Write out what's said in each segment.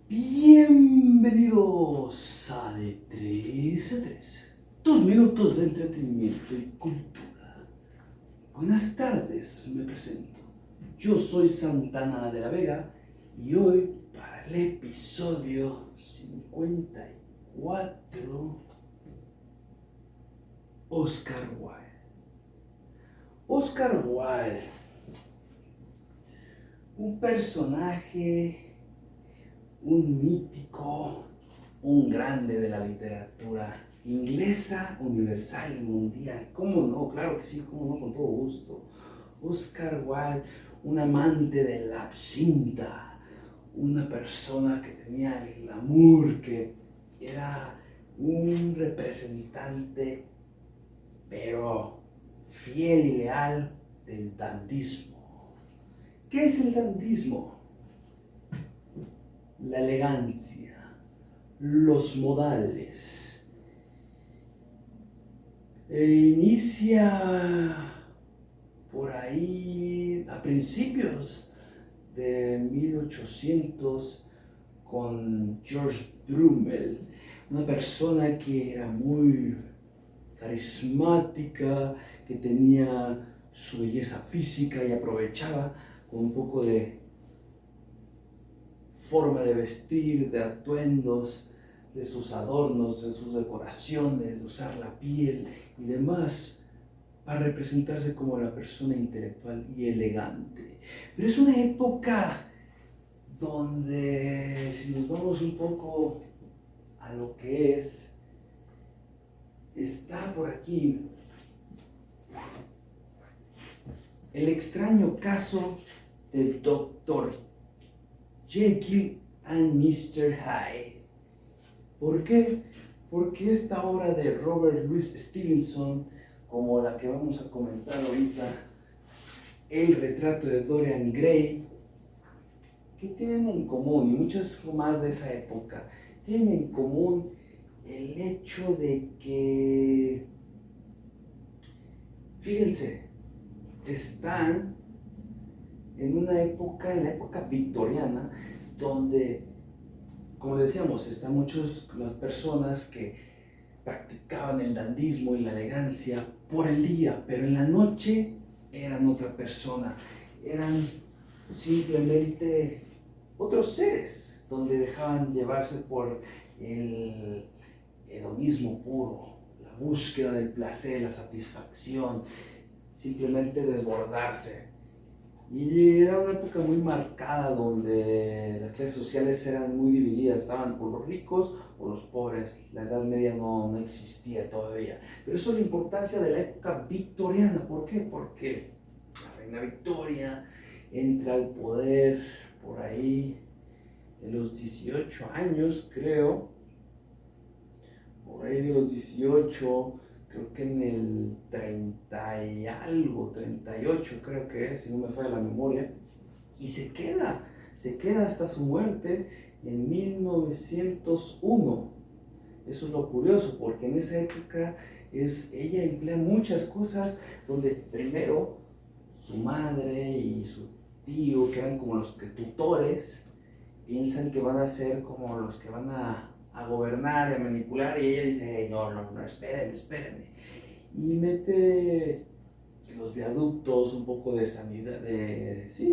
Bienvenidos a De 3 a 3, tus minutos de entretenimiento y cultura. Buenas tardes, me presento. Yo soy Santana de la Vega y hoy, para el episodio 54, Oscar Wilde. Oscar Wilde, un personaje, un mítico, un grande de la literatura inglesa, universal y mundial. ¿Cómo no? Claro que sí, cómo no, con todo gusto. Oscar Wilde, un amante de la absintha, una persona que tenía el glamour, que era un representante, pero fiel y leal, del dandismo. ¿Qué es el dandismo? La elegancia, los modales. Inicia por ahí a principios de 1800 con George Brummel, una persona que era muy carismática, que tenía su belleza física y aprovechaba con un poco de forma de vestir, de atuendos, de sus adornos, de sus decoraciones, de usar la piel y demás, para representarse como la persona intelectual y elegante. Pero es una época donde, si nos vamos un poco a lo que es, está por aquí el extraño caso de Dr. Jekyll and Mr. Hyde. ¿Por qué? Porque esta obra de Robert Louis Stevenson, como la que vamos a comentar ahorita, El retrato de Dorian Gray, ¿qué tienen en común? Y muchas más de esa época tienen en común el hecho de que, fíjense, están en una época, en la época victoriana, donde, como decíamos, están muchas las personas que practicaban el dandismo y la elegancia por el día, pero en la noche eran otra persona, eran simplemente otros seres, donde dejaban llevarse por el hedonismo puro, la búsqueda del placer, la satisfacción, simplemente desbordarse. Y era una época muy marcada donde las clases sociales eran muy divididas, estaban por los ricos o los pobres. La Edad Media no existía todavía. Pero eso es la importancia de la época victoriana. ¿Por qué? Porque la reina Victoria entra al poder por ahí de los 18 años, creo. Por ahí de los 18, creo que en el 30 y algo, 38 creo que es, si no me falla la memoria, y se queda hasta su muerte en 1901. Eso es lo curioso, porque en esa época ella emplea muchas cosas donde primero su madre y su tío, que eran como los que tutores, piensan que van a ser como los que van a gobernar y a manipular, y ella dice, hey, no, espérenme. Y mete los viaductos, un poco de sanidad,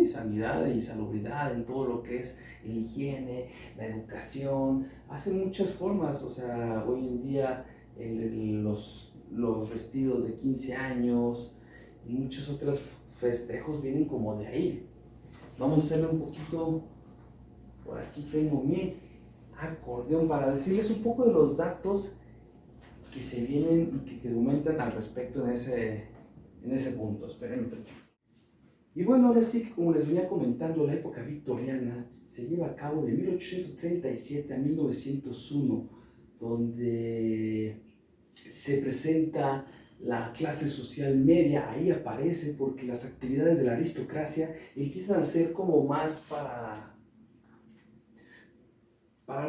sanidad y salubridad en todo lo que es la higiene, la educación, hace muchas formas, o sea, hoy en día los vestidos de 15 años y muchos otros festejos vienen como de ahí. Vamos a hacerle un poquito, por aquí tengo mi acordeón para decirles un poco de los datos que se vienen y que aumentan al respecto en ese punto. Espérenme. Y bueno, ahora sí que, como les venía comentando, la época victoriana se lleva a cabo de 1837 a 1901, donde se presenta la clase social media. Ahí aparece porque las actividades de la aristocracia empiezan a ser como más para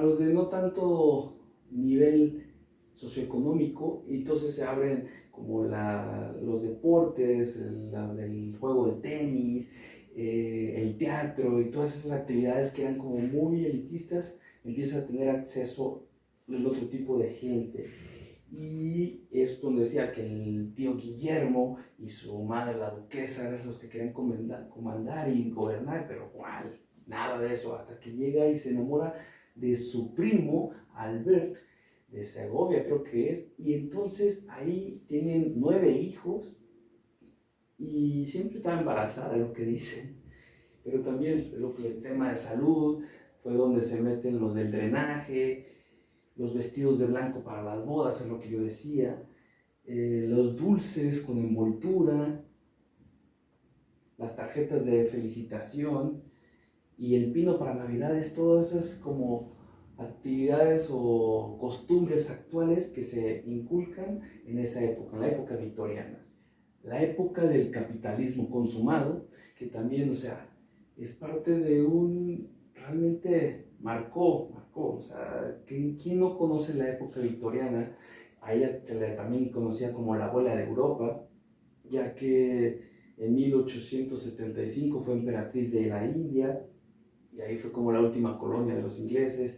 los de no tanto nivel socioeconómico, y entonces se abren como los deportes, el juego de tenis, el teatro y todas esas actividades que eran como muy elitistas, empieza a tener acceso al otro tipo de gente. Y es donde decía que el tío Guillermo y su madre, la duquesa, eran los que querían comandar y gobernar, pero ¿cuál? Nada de eso, hasta que llega y se enamora de su primo, Albert, de Segovia creo que es, y entonces ahí tienen 9 hijos y siempre está embarazada, lo que dicen, pero también el tema de salud fue donde se meten los del drenaje, los vestidos de blanco para las bodas, es lo que yo decía, los dulces con envoltura, las tarjetas de felicitación y el pino para Navidades, todas esas como actividades o costumbres actuales que se inculcan en esa época, en la época victoriana. La época del capitalismo consumado, que también, o sea, es parte de realmente marcó, o sea, ¿quién no conoce la época victoriana? A ella también conocía como la abuela de Europa, ya que en 1875 fue emperatriz de la India, y ahí fue como la última colonia de los ingleses.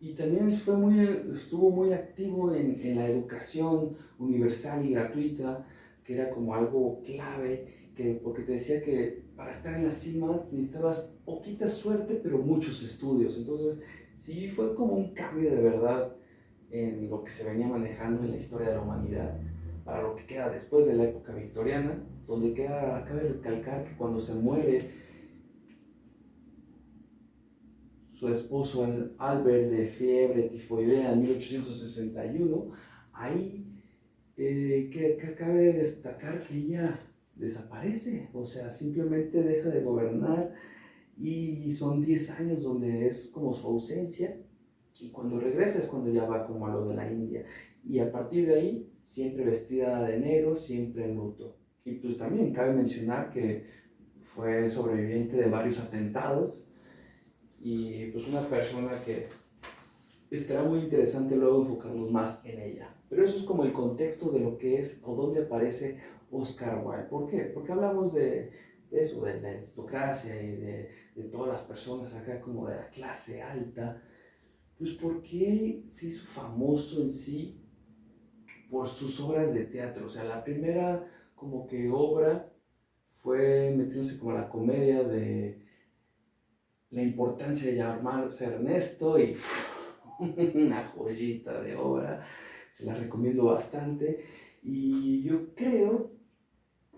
Y también estuvo muy activo en la educación universal y gratuita, que era como algo clave, porque te decía que para estar en la cima necesitabas poquita suerte, pero muchos estudios. Entonces, sí fue como un cambio de verdad en lo que se venía manejando en la historia de la humanidad, para lo que queda después de la época victoriana, donde cabe recalcar que cuando se muere su esposo Albert de fiebre tifoidea en 1861, ahí que cabe destacar que ella desaparece, o sea, simplemente deja de gobernar y son 10 años donde es como su ausencia, y cuando regresa es cuando ya va como a lo de la India, y a partir de ahí siempre vestida de negro, siempre en luto. Y pues también cabe mencionar que fue sobreviviente de varios atentados, y pues una persona que estará muy interesante luego enfocarnos más en ella. Pero eso es como el contexto de lo que es o dónde aparece Oscar Wilde. ¿Por qué? Porque hablamos de eso, de la aristocracia y de todas las personas acá como de la clase alta. Pues porque él se hizo famoso en sí por sus obras de teatro. O sea, la primera como que obra fue metiéndose como la comedia de la importancia de llamarse Ernesto, y una joyita de obra, se la recomiendo bastante, y yo creo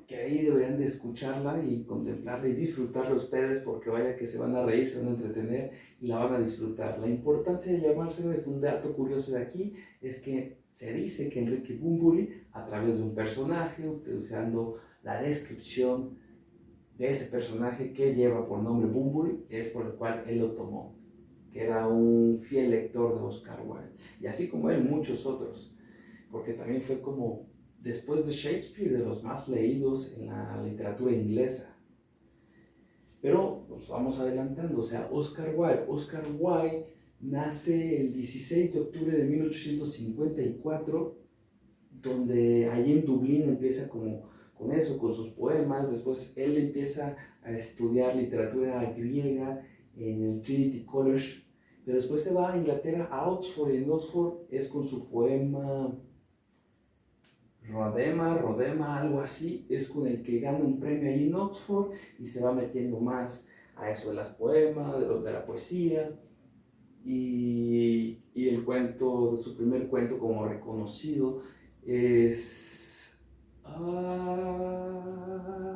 que ahí deberían de escucharla y contemplarla y disfrutarla ustedes, porque vaya que se van a reír, se van a entretener y la van a disfrutar. La importancia de llamarse Ernesto, un dato curioso de aquí, es que se dice que Enrique Bunbury, a través de un personaje, utilizando la descripción de ese personaje que lleva por nombre Bunbury, es por el cual él lo tomó, que era un fiel lector de Oscar Wilde, y así como él muchos otros, porque también fue como, después de Shakespeare, de los más leídos en la literatura inglesa. Pero nos vamos adelantando, o sea, Oscar Wilde nace el 16 de octubre de 1854, donde allí en Dublín empieza como con eso, con sus poemas. Después él empieza a estudiar literatura griega en el Trinity College, pero después se va a Inglaterra, a Oxford, y en Oxford es con su poema Rodema, algo así, es con el que gana un premio ahí en Oxford, y se va metiendo más a eso de las poemas, de la poesía, y el cuento, su primer cuento como reconocido es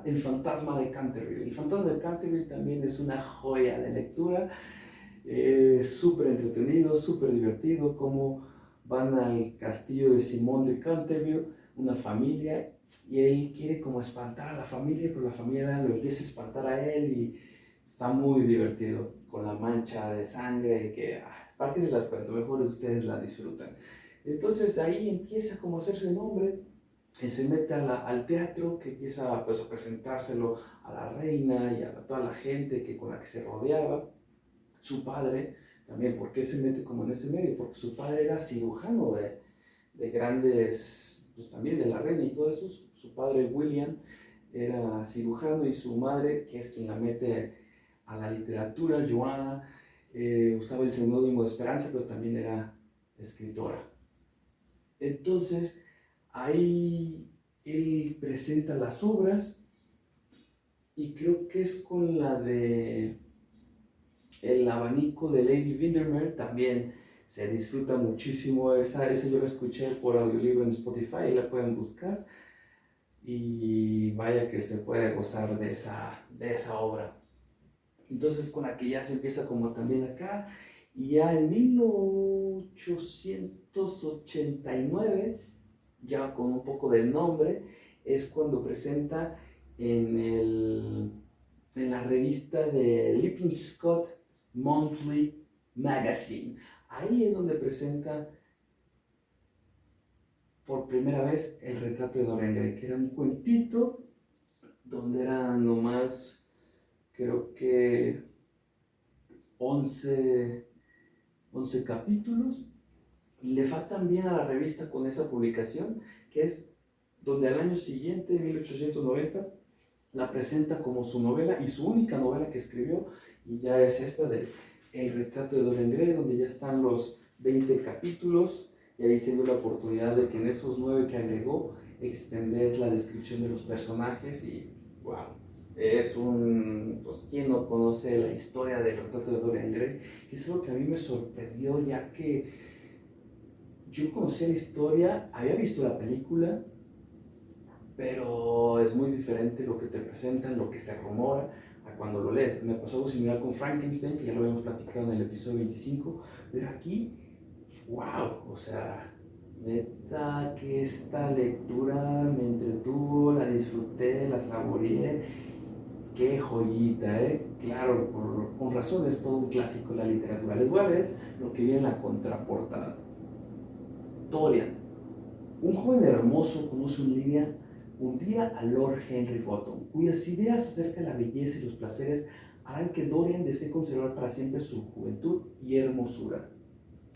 El fantasma de Canterville. El fantasma de Canterville también es una joya de lectura, súper entretenido, súper divertido, como van al castillo de Simón de Canterville, una familia, y él quiere como espantar a la familia, pero la familia lo empieza a espantar a él, y está muy divertido con la mancha de sangre que, para que se las cuento, mejor ustedes la disfrutan. Entonces de ahí empieza como a hacerse nombre, se mete al teatro, que empieza pues a presentárselo a la reina y a toda la gente con la que se rodeaba. Su padre también, ¿por qué se mete como en ese medio? Porque su padre era cirujano de grandes, pues también de la reina y todo eso. Su padre William era cirujano, y su madre, que es quien la mete a la literatura, Joanna, usaba el seudónimo de Esperanza, pero también era escritora. Entonces, ahí él presenta las obras y creo que es con la de El abanico de Lady Windermere, también se disfruta muchísimo. Esa yo la escuché por audiolibro en Spotify, la pueden buscar y vaya que se puede gozar de esa obra. Entonces con la que ya se empieza como también acá, y ya en 1889, ya con un poco de nombre, es cuando presenta en, en la revista de Lippinscott Monthly Magazine. Ahí es donde presenta por primera vez el retrato de Dorian Gray, que era un cuentito donde eran nomás, creo que 11 capítulos, y le faltan bien a la revista con esa publicación, que es donde al año siguiente, 1890, la presenta como su novela y su única novela que escribió, y ya es esta de El retrato de Dorian Gray, donde ya están los 20 capítulos, y ahí se dio la oportunidad de que en esos 9 que agregó, extender la descripción de los personajes, y wow, es pues ¿quién no conoce la historia del retrato de Dorian Gray? Que es algo que a mí me sorprendió, ya que yo conocía la historia, había visto la película, pero es muy diferente lo que te presentan, lo que se rumora, a cuando lo lees. Me pasó algo similar con Frankenstein, que ya lo habíamos platicado en el episodio 25, pero aquí, wow, o sea, neta que esta lectura me entretuvo, la disfruté, la saboreé, qué joyita, claro, con razón es todo un clásico de la literatura. Les voy a leer lo que viene en la contraportada. Dorian, un joven hermoso, conoce un día a Lord Henry Wotton, cuyas ideas acerca de la belleza y los placeres harán que Dorian desee conservar para siempre su juventud y hermosura.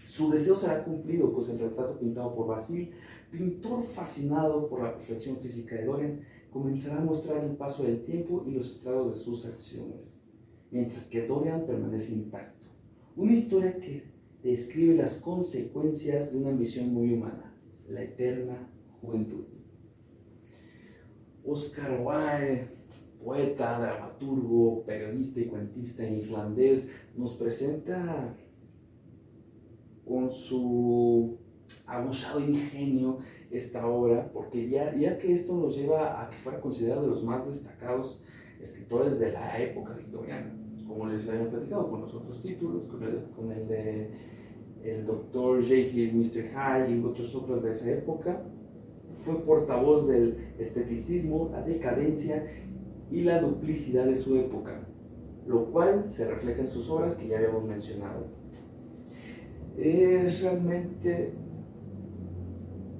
Su deseo será cumplido, pues el retrato pintado por Basile, pintor fascinado por la perfección física de Dorian, comenzará a mostrar el paso del tiempo y los estragos de sus acciones, mientras que Dorian permanece intacto. Una historia que describe las consecuencias de una ambición muy humana, la eterna juventud. Oscar Wilde, poeta, dramaturgo, periodista y cuentista irlandés, nos presenta con su abusado ingenio esta obra, porque ya que esto nos lleva a que fuera considerado de los más destacados escritores de la época victoriana, como les había platicado con los otros títulos, con el de el Dr. Jekyll, Mr. Hyde y otras obras de esa época. Fue portavoz del esteticismo, la decadencia y la duplicidad de su época, lo cual se refleja en sus obras que ya habíamos mencionado. Es realmente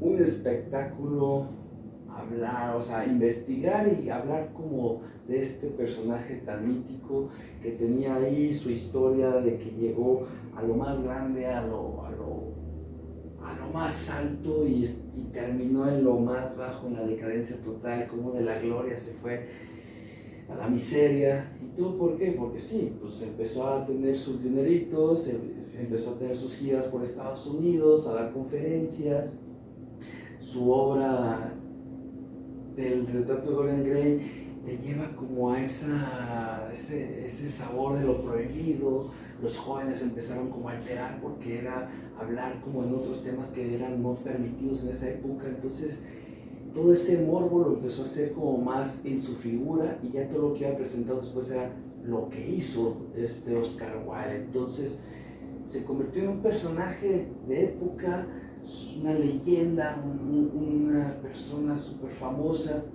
un espectáculo hablar, o sea, investigar y hablar como de este personaje tan mítico que tenía ahí su historia de que llegó a lo más grande, a lo más alto y terminó en lo más bajo, en la decadencia total, como de la gloria se fue a la miseria. ¿Y todo por qué? Porque sí, pues empezó a tener sus dineritos, empezó a tener sus giras por Estados Unidos, a dar conferencias. Su obra del retrato de Dorian Gray te lleva como a ese sabor de lo prohibido. Los jóvenes empezaron como a alterar porque era hablar como en otros temas que eran no permitidos en esa época. Entonces todo ese morbo lo empezó a hacer como más en su figura, y ya todo lo que iba presentado después era lo que hizo Oscar Wilde. Entonces se convirtió en un personaje de época, una leyenda, una persona súper famosa,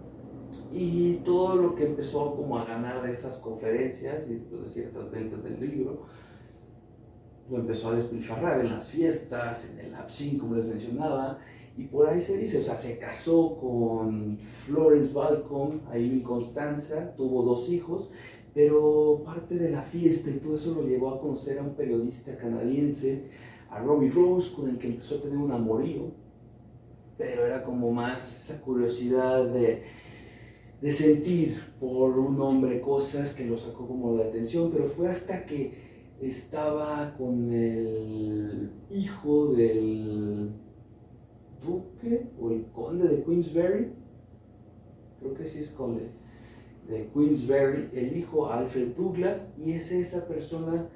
y todo lo que empezó como a ganar de esas conferencias y de ciertas ventas del libro, lo empezó a despilfarrar en las fiestas, en el absinthe, como les mencionaba, y por ahí se dice, o sea, se casó con Florence Balcom, ahí en Constanza, tuvo 2 hijos, pero parte de la fiesta y todo eso lo llevó a conocer a un periodista canadiense, a Robbie Rose, con el que empezó a tener un amorío, pero era como más esa curiosidad de sentir por un hombre cosas que lo sacó como de atención. Pero fue hasta que estaba con el hijo del duque o el conde de Queensberry, creo que sí es conde de Queensberry, el hijo Alfred Douglas, y es esa persona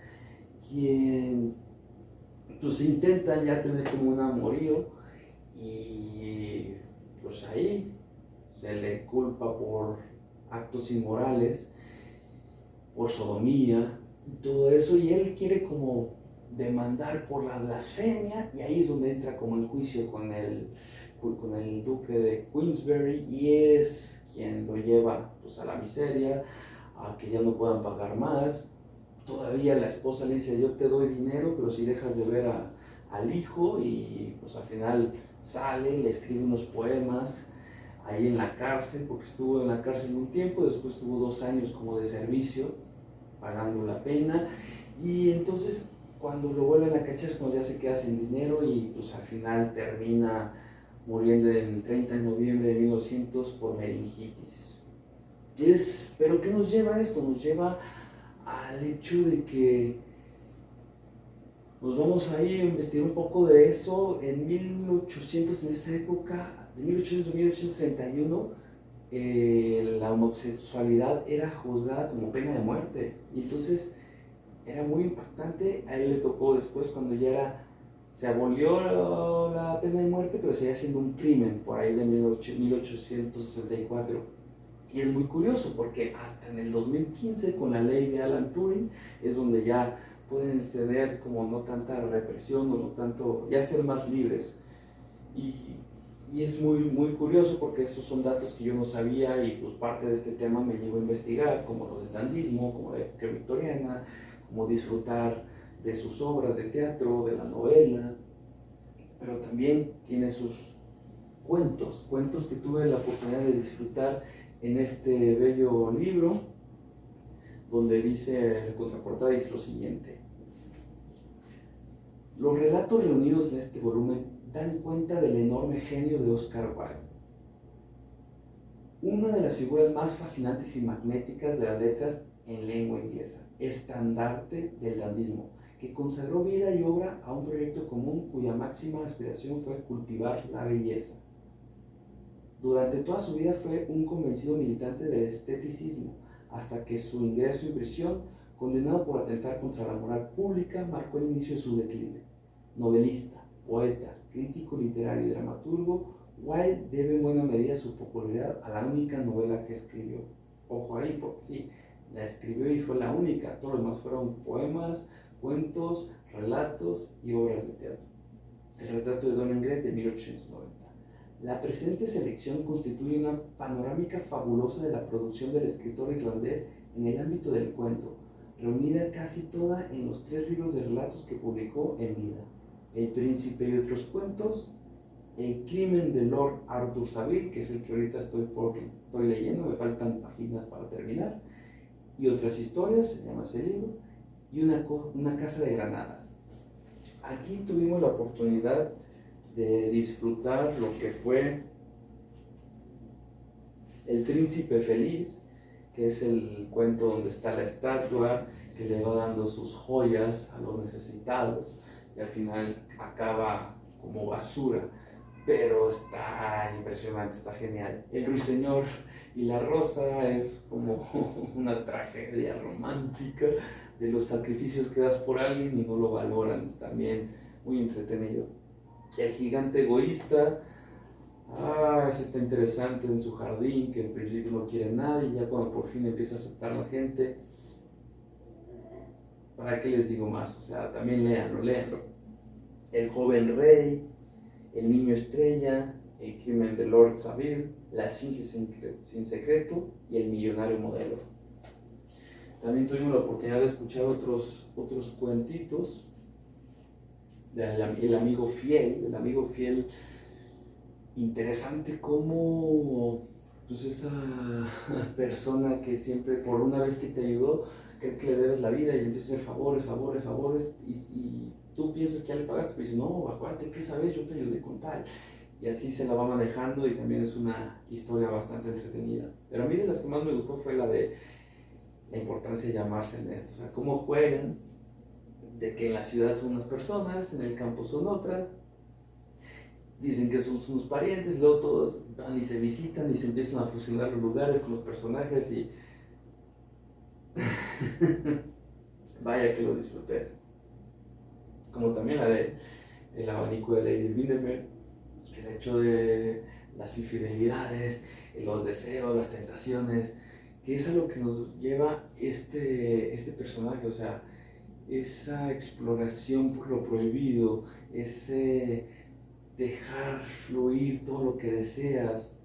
quien pues intenta ya tener como un amorío y pues ahí se le culpa por actos inmorales, por sodomía, todo eso, y él quiere como demandar por la blasfemia, y ahí es donde entra como el juicio con el duque de Queensberry, y es quien lo lleva pues a la miseria, a que ya no puedan pagar más. Todavía la esposa le dice, yo te doy dinero, pero si dejas de ver al hijo, y pues al final sale, le escribe unos poemas ahí en la cárcel, porque estuvo en la cárcel un tiempo, después tuvo 2 años como de servicio, pagando la pena, y entonces cuando lo vuelven a cachar es cuando ya se queda sin dinero y pues al final termina muriendo el 30 de noviembre de 1900 por meningitis. Pero ¿qué nos lleva a esto? Nos lleva al hecho de que nos vamos a ir a investigar un poco de eso. En 1800, en esa época, de 1800 a 1831, la homosexualidad era juzgada como pena de muerte. Y entonces era muy impactante. A él le tocó después, cuando ya se abolió la pena de muerte, pero seguía siendo un crimen por ahí de 1864. Y es muy curioso porque hasta en el 2015, con la ley de Alan Turing, es donde ya pueden tener como no tanta represión o no tanto, ya ser más libres. Y es muy, muy curioso porque estos son datos que yo no sabía, y pues parte de este tema me llevó a investigar, como lo del dandismo, como la época victoriana, como disfrutar de sus obras de teatro, de la novela, pero también tiene sus cuentos que tuve la oportunidad de disfrutar en este bello libro, donde dice, el contraportada dice lo siguiente: los relatos reunidos en este volumen dan cuenta del enorme genio de Oscar Wilde, una de las figuras más fascinantes y magnéticas de las letras en lengua inglesa, estandarte del dandismo, que consagró vida y obra a un proyecto común cuya máxima aspiración fue cultivar la belleza. Durante toda su vida fue un convencido militante del esteticismo, hasta que su ingreso en prisión, condenado por atentar contra la moral pública, marcó el inicio de su declive. Novelista, poeta, crítico literario y dramaturgo, Wilde debe en buena medida su popularidad a la única novela que escribió. Ojo ahí, porque sí, la escribió y fue la única. Todo lo demás fueron poemas, cuentos, relatos y obras de teatro. El retrato de Dorian Gray, de 1890. La presente selección constituye una panorámica fabulosa de la producción del escritor irlandés en el ámbito del cuento, reunida casi toda en los 3 libros de relatos que publicó en vida: El Príncipe y otros cuentos, El crimen de Lord Arthur Savile, que es el que ahorita estoy leyendo, me faltan páginas para terminar, y otras historias, se llama ese libro, y una casa de granadas. Aquí tuvimos la oportunidad de disfrutar lo que fue El Príncipe Feliz, que es el cuento donde está la estatua que le va dando sus joyas a los necesitados y al final acaba como basura, pero está impresionante, está genial. El Ruiseñor y la Rosa es como una tragedia romántica de los sacrificios que das por alguien y no lo valoran, también muy entretenido. El Gigante Egoísta, ese está interesante, en su jardín, que en principio no quiere nadie, y ya cuando por fin empieza a aceptar la gente, ¿para qué les digo más? O sea, también léanlo. El Joven Rey, El Niño Estrella, El Crimen de Lord Savile, La Esfinge sin Secreto y El Millonario Modelo. También tuvimos la oportunidad de escuchar otros cuentitos del amigo fiel. Interesante cómo pues esa persona que siempre, por una vez que te ayudó, cree que le debes la vida y empieza a hacer favores, y tú piensas que ya le pagaste, pero dices, no, acuérdate que esa vez yo te ayudé con tal. Y así se la va manejando, y también es una historia bastante entretenida. Pero a mí de las que más me gustó fue la de la importancia de llamarse en esto, o sea, cómo juegan de que en la ciudad son unas personas, en el campo son otras, dicen que son sus parientes, luego todos van y se visitan y se empiezan a fusionar los lugares con los personajes y vaya que lo disfruté. Como también la de El abanico de Lady Windermere, el hecho de las infidelidades, los deseos, las tentaciones, que es a lo que nos lleva este personaje, o sea, esa exploración por lo prohibido, ese dejar fluir todo lo que deseas,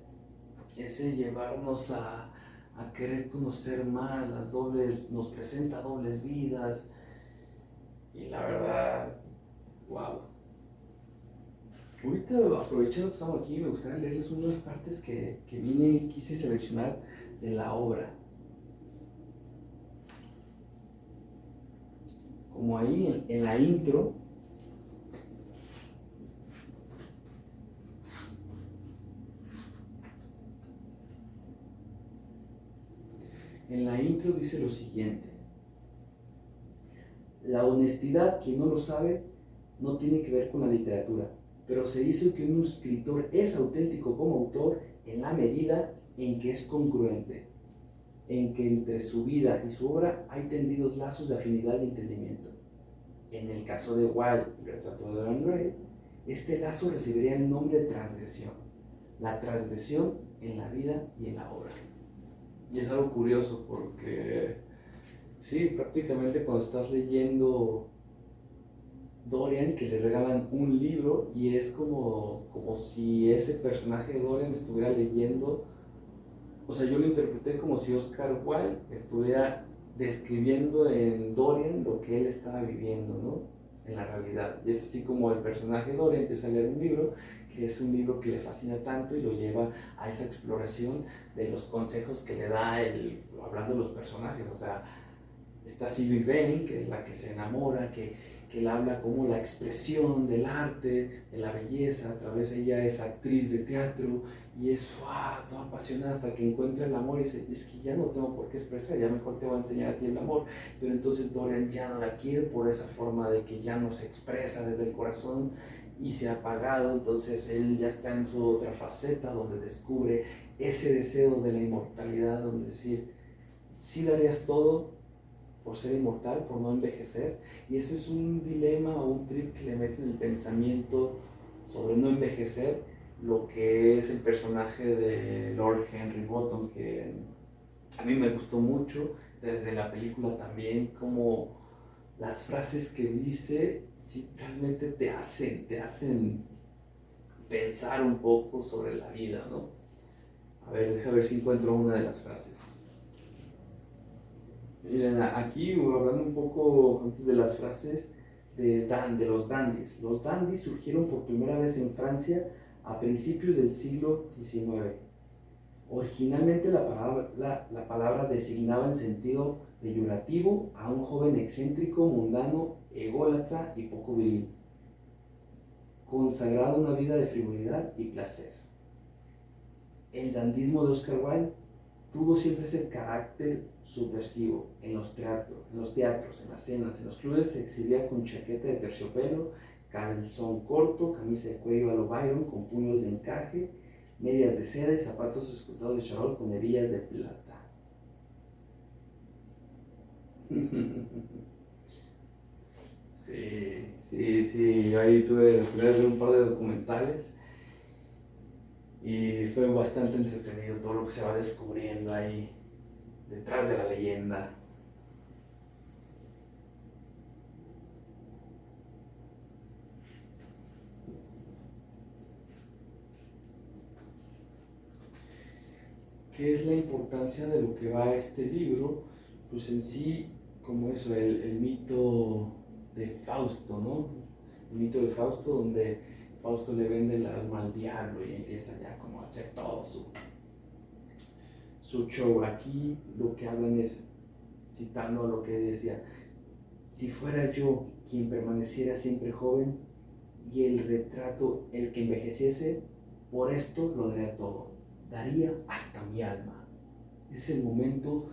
ese llevarnos a querer conocer más, nos presenta dobles vidas, y la verdad, wow. Ahorita, aprovechando que estamos aquí, me gustaría leerles unas partes que vine y quise seleccionar de la obra. Como ahí en la intro, dice lo siguiente: la honestidad, quien no lo sabe, no tiene que ver con la literatura, pero se dice que un escritor es auténtico como autor en la medida en que es congruente, en que entre su vida y su obra hay tendidos lazos de afinidad y entendimiento. En el caso de Wilde, el retrato de Dorian Gray, este lazo recibiría el nombre de transgresión, la transgresión en la vida y en la obra. Y es algo curioso porque, sí, prácticamente cuando estás leyendo Dorian, que le regalan un libro y es como si ese personaje de Dorian estuviera leyendo, o sea, yo lo interpreté como si Oscar Wilde estuviera describiendo en Dorian lo que él estaba viviendo, ¿no? En la realidad. Y es así como el personaje Dorian empieza a leer un libro, que es un libro que le fascina tanto y lo lleva a esa exploración de los consejos que le da hablando de los personajes, o sea, está Sibyl Vane, que es la que se enamora, que él habla como la expresión del arte, de la belleza, a través de ella es actriz de teatro y es toda apasionada hasta que encuentra el amor y dice, es que ya no tengo por qué expresar, ya mejor te voy a enseñar a ti el amor, pero entonces Dorian ya no la quiere por esa forma de que ya no se expresa desde el corazón y se ha apagado, entonces él ya está en su otra faceta donde descubre ese deseo de la inmortalidad, donde decir, sí darías todo por ser inmortal, por no envejecer, y ese es un dilema o un trip que le mete en el pensamiento sobre no envejecer, lo que es el personaje de Lord Henry Wotton, que a mí me gustó mucho, desde la película también, como las frases que dice, sí, realmente te hacen pensar un poco sobre la vida, ¿no? A ver, deja ver si encuentro una de las frases. Miren, aquí hablando un poco antes de las frases de los dandies. Los dandies surgieron por primera vez en Francia a principios del siglo XIX. Originalmente la palabra designaba en sentido peyorativo a un joven excéntrico, mundano, ególatra y poco viril, consagrado a una vida de frivolidad y placer. El dandismo de Oscar Wilde tuvo siempre ese carácter subversivo en los teatros, en las cenas, en los clubes se exhibía con chaqueta de terciopelo, calzón corto, camisa de cuello a lo Byron con puños de encaje, medias de seda y zapatos escultados de charol con hebillas de plata. Sí, yo ahí tuve la oportunidad de ver un par de documentales y fue bastante entretenido todo lo que se va descubriendo ahí detrás de la leyenda. ¿Qué es la importancia de lo que va este libro? Pues en sí, como eso, el mito de Fausto, ¿no? El mito de Fausto, donde Fausto le vende el alma al diablo y empieza ya como a hacer todo su show. Aquí lo que hablan es, citando lo que decía, si fuera yo quien permaneciera siempre joven y el retrato el que envejeciese, por esto lo daría todo, daría hasta mi alma. Es el momento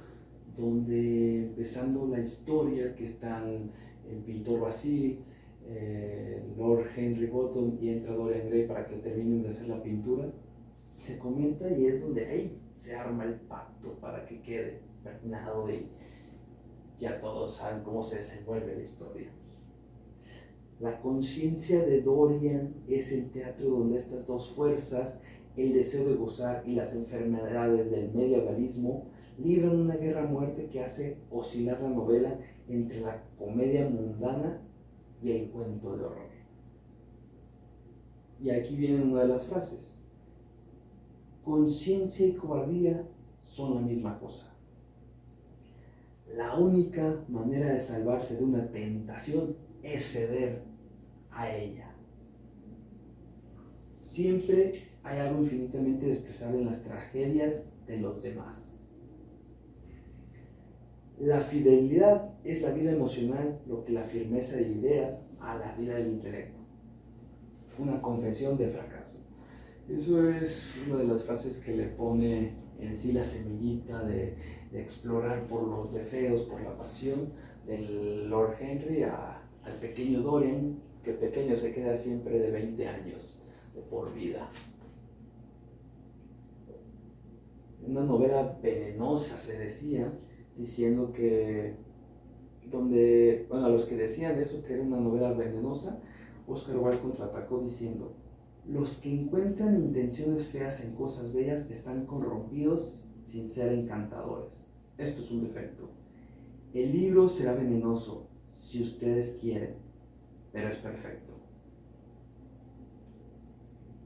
donde, empezando la historia, que están el pintor Basile, Lord Henry Wotton, y entra Dorian Gray para que terminen de hacer la pintura. Se comenta y es donde ahí se arma el pacto para que quede impregnado y ya todos saben cómo se desenvuelve la historia. La conciencia de Dorian es el teatro donde estas dos fuerzas, el deseo de gozar y las enfermedades del medievalismo, libran una guerra a muerte que hace oscilar la novela entre la comedia mundana y el cuento de horror. Y aquí viene una de las frases. Conciencia y cobardía son la misma cosa. La única manera de salvarse de una tentación es ceder a ella. Siempre hay algo infinitamente despreciable en las tragedias de los demás. La fidelidad es la vida emocional, lo que la firmeza de ideas a la vida del intelecto. Una confesión de fracaso. Eso es una de las frases que le pone en sí la semillita de explorar por los deseos, por la pasión del Lord Henry al pequeño Dorian, que pequeño se queda siempre de 20 años, de por vida. Una novela venenosa se decía, diciendo que a los que decían eso, que era una novela venenosa, Oscar Wilde contraatacó diciendo: los que encuentran intenciones feas en cosas bellas están corrompidos sin ser encantadores. Esto es un defecto. El libro será venenoso si ustedes quieren, pero es perfecto.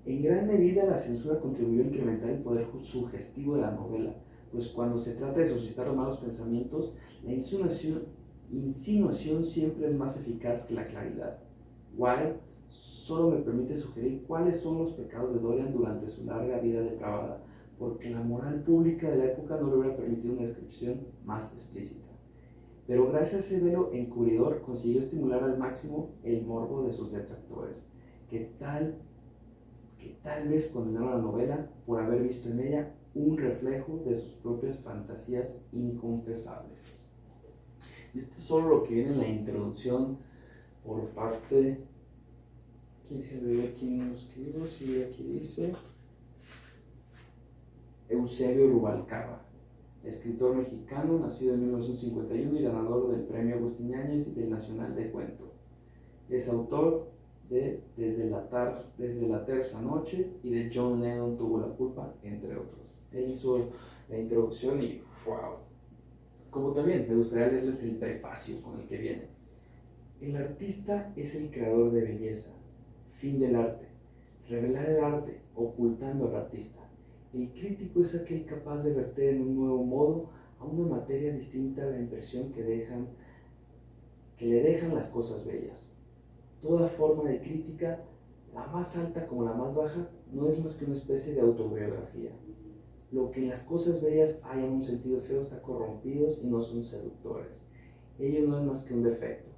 En gran medida la censura contribuyó a incrementar el poder sugestivo de la novela, pues cuando se trata de suscitar los malos pensamientos, la insinuación siempre es más eficaz que la claridad. Wilde solo me permite sugerir cuáles son los pecados de Dorian durante su larga vida depravada, porque la moral pública de la época no le hubiera permitido una descripción más explícita. Pero gracias a ese velo encubridor consiguió estimular al máximo el morbo de sus detractores, que tal vez condenaron la novela por haber visto en ella un reflejo de sus propias fantasías inconfesables. Y esto es solo lo que viene en la introducción por parte. ¿Quién lo escribió? Sí, aquí dice Eusebio Rubalcaba, escritor mexicano, nacido en 1951 y ganador del Premio Agustín Yáñez y del Nacional de Cuento. Es autor de Desde la terza noche y de John Lennon tuvo la culpa, entre otros. Él hizo la introducción y ¡wow! Como también me gustaría leerles el prefacio con el que viene. El artista es el creador de belleza. Fin del arte. Revelar el arte, ocultando al artista. El crítico es aquel capaz de verter en un nuevo modo a una materia distinta a la impresión que le dejan las cosas bellas. Toda forma de crítica, la más alta como la más baja, no es más que una especie de autobiografía. Lo que en las cosas bellas hay en un sentido feo está corrompidos y no son seductores. Ello no es más que un defecto.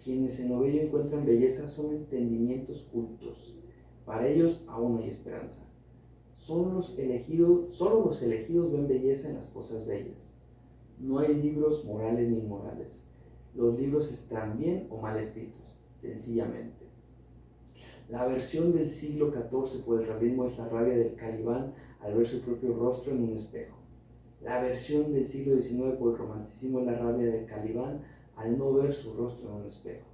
Quienes en lo bello encuentran belleza son entendimientos cultos. Para ellos aún hay esperanza. Solo los elegidos ven belleza en las cosas bellas. No hay libros morales ni inmorales. Los libros están bien o mal escritos, sencillamente. La versión del siglo XIV por el realismo es la rabia del Calibán al ver su propio rostro en un espejo. La versión del siglo XIX por el romanticismo es la rabia del Calibán al no ver su rostro en un espejo.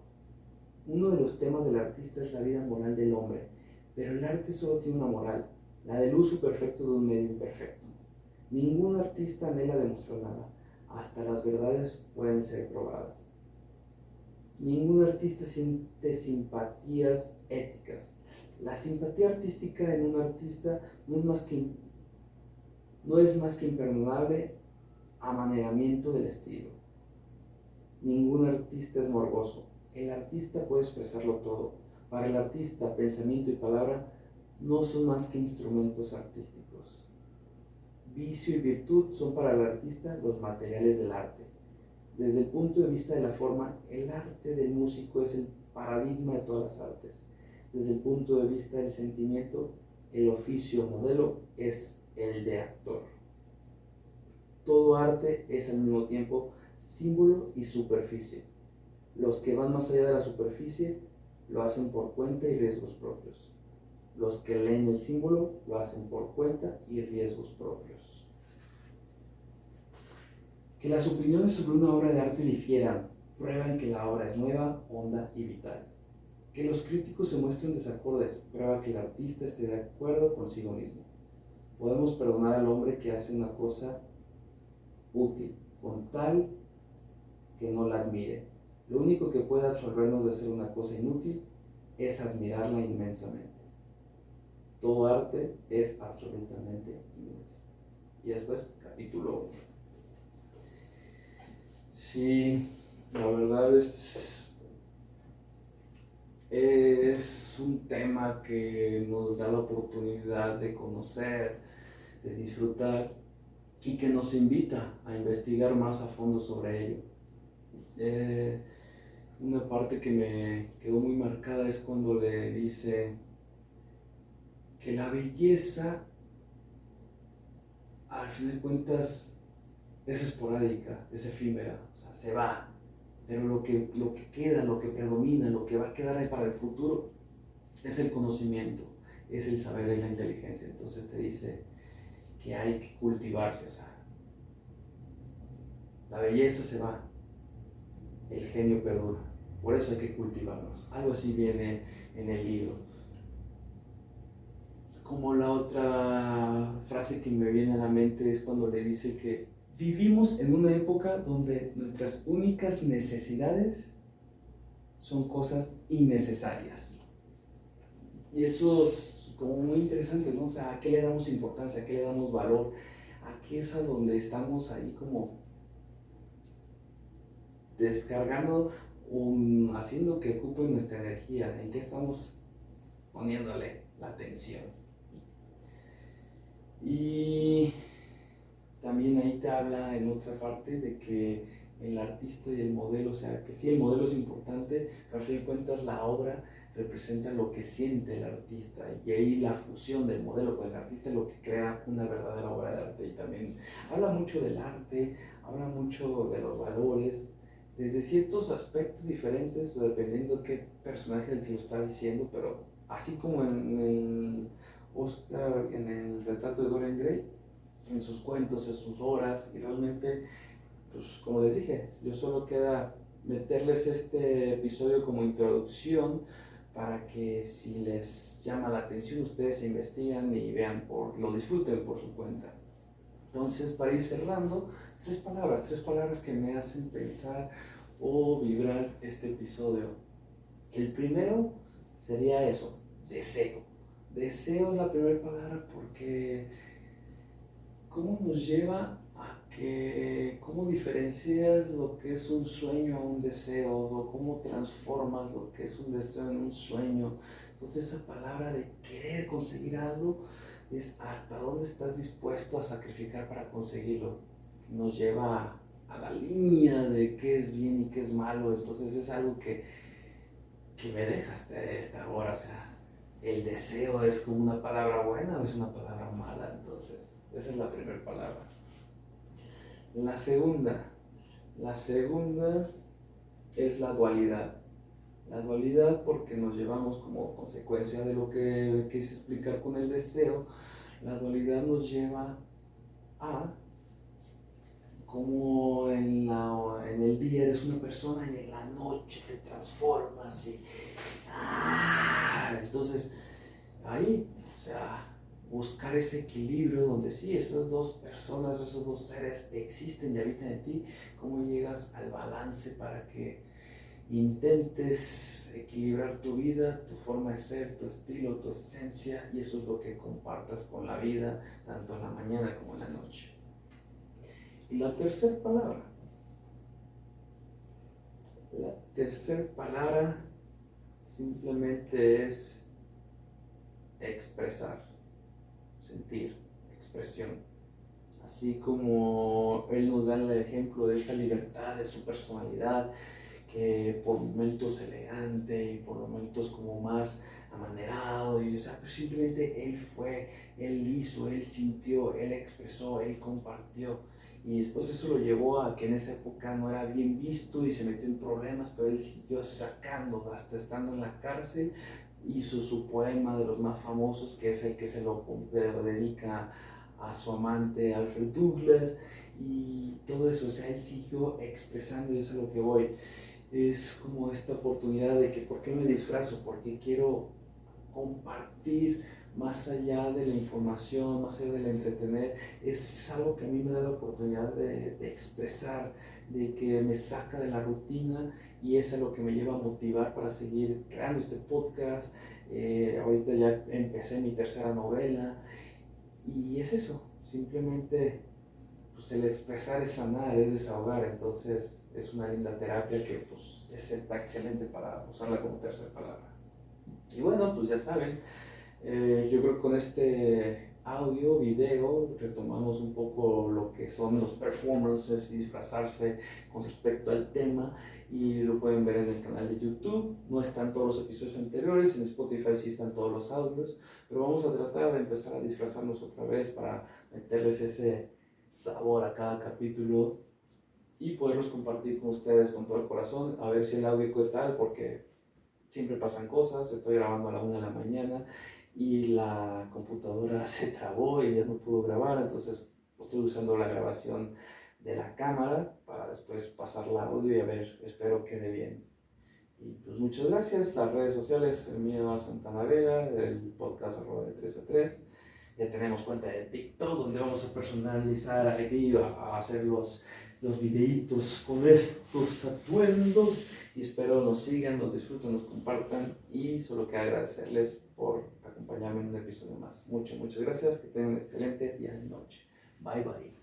Uno de los temas del artista es la vida moral del hombre, pero el arte solo tiene una moral, la del uso perfecto de un medio imperfecto. Ningún artista anhela demostrar nada, hasta las verdades pueden ser probadas. Ningún artista siente simpatías éticas. La simpatía artística en un artista no es más que imperdonable amaneramiento del estilo. Ningún artista es morboso. El artista puede expresarlo todo. Para el artista, pensamiento y palabra no son más que instrumentos artísticos. Vicio y virtud son para el artista los materiales del arte. Desde el punto de vista de la forma, el arte del músico es el paradigma de todas las artes. Desde el punto de vista del sentimiento, el oficio modelo es el de actor. Todo arte es al mismo tiempo símbolo y superficie. Los que van más allá de la superficie lo hacen por cuenta y riesgos propios. Los que leen el símbolo lo hacen por cuenta y riesgos propios. Que las opiniones sobre una obra de arte difieran prueban que la obra es nueva, honda y vital. Que los críticos se muestren desacordes prueba que el artista esté de acuerdo consigo mismo. Podemos perdonar al hombre que hace una cosa útil, con tal que no la admire. Lo único que puede absolvernos de hacer una cosa inútil es admirarla inmensamente. Todo arte es absolutamente inútil. Y después, capítulo 1. Sí, la verdad es un tema que nos da la oportunidad de conocer, de disfrutar y que nos invita a investigar más a fondo sobre ello. Una parte que me quedó muy marcada es cuando le dice que la belleza, al fin de cuentas, es esporádica, es efímera, o sea, se va, pero lo que queda, lo que predomina, lo que va a quedar ahí para el futuro, es el conocimiento, es el saber, es la inteligencia. Entonces te dice que hay que cultivarse, o sea, la belleza se va, el genio perdura, por eso hay que cultivarnos. Algo así viene en el libro. Como la otra frase que me viene a la mente es cuando le dice que vivimos en una época donde nuestras únicas necesidades son cosas innecesarias. Y eso es como muy interesante, ¿no? O sea, ¿a qué le damos importancia? ¿A qué le damos valor? ¿A qué es a donde estamos ahí como descargando, haciendo que ocupe nuestra energía? ¿En qué estamos poniéndole la atención? Y también ahí te habla en otra parte de que el artista y el modelo, o sea, que sí, el modelo es importante, pero al fin de cuentas la obra representa lo que siente el artista, y ahí la fusión del modelo con el artista es lo que crea una verdadera obra de arte. Y también habla mucho del arte, habla mucho de los valores, desde ciertos aspectos diferentes, dependiendo de qué personaje te lo está diciendo, pero así como en el Oscar, en el retrato de Dorian Gray, en sus cuentos, en sus obras, y realmente, pues como les dije, yo solo queda meterles este episodio como introducción para que si les llama la atención ustedes se investigan y vean, lo disfruten por su cuenta. Entonces, para ir cerrando, tres palabras que me hacen pensar o vibrar este episodio. El primero sería eso, deseo. Deseo es la primera palabra porque ¿cómo nos lleva a que, cómo diferencias lo que es un sueño a un deseo, o cómo transformas lo que es un deseo en un sueño? Entonces esa palabra de querer conseguir algo es hasta dónde estás dispuesto a sacrificar para conseguirlo. Nos lleva a la línea de qué es bien y qué es malo. Entonces es algo que me dejaste de esta hora, o sea, el deseo es como una palabra buena o es una palabra mala. Entonces esa es la primera palabra. La segunda es la dualidad. La dualidad porque nos llevamos como consecuencia de lo que quise explicar con el deseo. La dualidad nos lleva a como en el día eres una persona y en la noche te transformas y entonces ahí, o sea, buscar ese equilibrio donde sí, esas dos personas, esos dos seres existen y habitan en ti. ¿Cómo llegas al balance para que intentes equilibrar tu vida, tu forma de ser, tu estilo, tu esencia, y eso es lo que compartas con la vida, tanto en la mañana como en la noche? Y la tercera palabra simplemente es expresar, sentir, expresión. Así como él nos da el ejemplo de esa libertad de su personalidad, que por momentos elegante y por momentos como más amanerado, y o sea, pues simplemente él fue, él hizo, él sintió, él expresó, él compartió. Y después eso lo llevó a que en esa época no era bien visto y se metió en problemas, pero él siguió sacando, hasta estando en la cárcel, hizo su poema de los más famosos, que es el que se lo dedica a su amante Alfred Douglas, y todo eso, o sea, él siguió expresando, y eso es a lo que voy. Es como esta oportunidad de que, ¿por qué me disfrazo? Porque quiero compartir más allá de la información, más allá del entretener. Es algo que a mí me da la oportunidad de expresar, de que me saca de la rutina, y es lo que me lleva a motivar para seguir creando este podcast. Ahorita ya empecé mi tercera novela, y es eso, simplemente pues el expresar es sanar, es desahogar, entonces es una linda terapia que pues está excelente para usarla como tercera palabra. Y bueno, pues ya saben, yo creo que con este audio, video, retomamos un poco lo que son los performances y disfrazarse con respecto al tema, y lo pueden ver en el canal de YouTube. No están todos los episodios anteriores, en Spotify sí están todos los audios, pero vamos a tratar de empezar a disfrazarnos otra vez para meterles ese sabor a cada capítulo y poderlos compartir con ustedes con todo el corazón, a ver si el audio qué tal, porque siempre pasan cosas. Estoy grabando a la 1 de la mañana y la computadora se trabó y ya no pudo grabar, entonces estoy usando la grabación de la cámara para después pasar el audio y a ver, espero quede bien. Y pues muchas gracias. Las redes sociales, el mío es Santana Vega, el podcast de 3 a 3. Ya tenemos cuenta de TikTok donde vamos a personalizar aquí, a hacer los videitos con estos atuendos, y espero nos sigan, nos disfruten, nos compartan, y solo quiero agradecerles por acompañarme en un episodio más. Muchas gracias, que tengan un excelente día y noche. Bye bye.